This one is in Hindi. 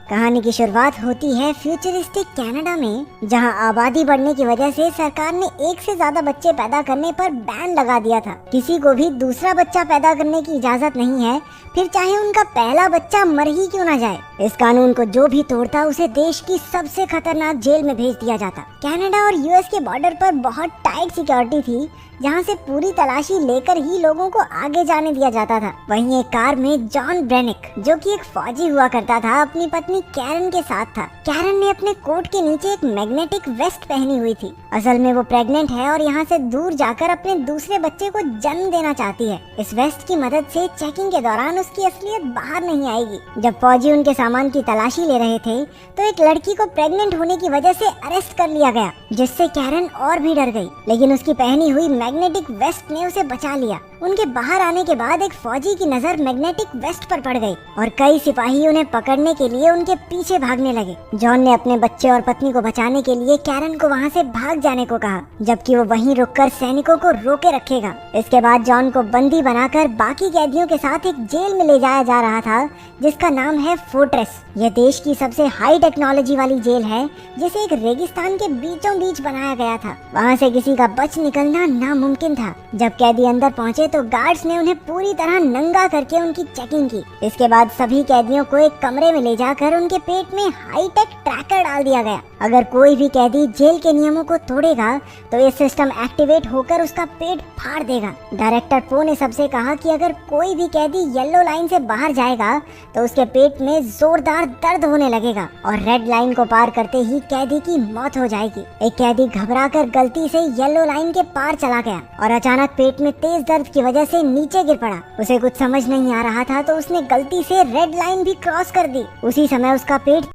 कहानी की शुरुआत होती है फ्यूचरिस्टिक कनाडा में, जहां आबादी बढ़ने की वजह से सरकार ने एक से ज्यादा बच्चे पैदा करने पर बैन लगा दिया था। किसी को भी दूसरा बच्चा पैदा करने की इजाजत नहीं है, फिर चाहे उनका पहला बच्चा मर ही क्यों ना जाए। इस कानून को जो भी तोड़ता उसे देश की सबसे खतरनाक जेल में भेज दिया जाता। कनाडा और यूएस के बॉर्डर पर बहुत टाइट सिक्योरिटी थी, जहां से पूरी तलाशी लेकर ही लोगों को आगे जाने दिया जाता था। वहीं एक कार में जॉन ब्रेनिक, जो कि एक फौजी हुआ करता था, अपनी पत्नी कैरन के साथ था। कैरन ने अपने कोट के नीचे एक मैग्नेटिक वेस्ट पहनी हुई थी। असल में वो प्रेग्नेंट है और यहाँ से दूर जाकर अपने दूसरे बच्चे को जन्म देना चाहती है। इस वेस्ट की मदद से चेकिंग के दौरान उसकी असलियत बाहर नहीं आएगी। जब फौजी उनके सामान की तलाशी ले रहे थे तो एक लड़की को प्रेग्नेंट होने की वजह से अरेस्ट कर लिया गया, जिससे कैरन और भी डर गई। लेकिन उसकी पहनी हुई मैग्नेटिक वेस्ट ने उसे बचा लिया। उनके बाहर आने के बाद एक फौजी की नजर मैग्नेटिक वेस्ट पर पड़ गई और कई सिपाही उन्हें पकड़ने के लिए उनके पीछे भागने लगे। जॉन ने अपने बच्चे और पत्नी को बचाने के लिए कैरन को वहां से भाग जाने को कहा, जबकि वो वहीं रुककर सैनिकों को रोके रखेगा। इसके बाद जॉन को बंदी बनाकर बाकी कैदियों के साथ एक जेल में ले जाया जा रहा था, जिसका नाम है फोर्ट्रेस। यह देश की सबसे हाई टेक्नोलॉजी वाली जेल है, जिसे एक रेगिस्तान के बीचों बीच बनाया गया था। वहाँ से किसी का बच निकलना नामुमकिन था। जब कैदी अंदर पहुँचे तो गार्ड्स ने उन्हें पूरी तरह नंगा करके उनकी चेकिंग की। इसके बाद सभी कैदियों को एक कमरे में ले जाकर उनके पेट में हाईटेक ट्रैकर डाल दिया गया। अगर कोई भी कैदी जेल के नियमों को तोड़ेगा तो ये सिस्टम एक्टिवेट होकर उसका पेट फाड़ देगा। डायरेक्टर पो ने सबसे कहा कि अगर कोई भी कैदी येलो लाइन से बाहर जाएगा तो उसके पेट में जोरदार दर्द होने लगेगा और रेड लाइन को पार करते ही कैदी की मौत हो जाएगी। एक कैदी घबराकर गलती से येलो लाइन के पार चला गया और अचानक पेट में तेज दर्द की वजह से नीचे गिर पड़ा। उसे कुछ समझ नहीं आ रहा था तो उसने गलती से रेड लाइन भी क्रॉस कर दी। उसी समय उसका पेट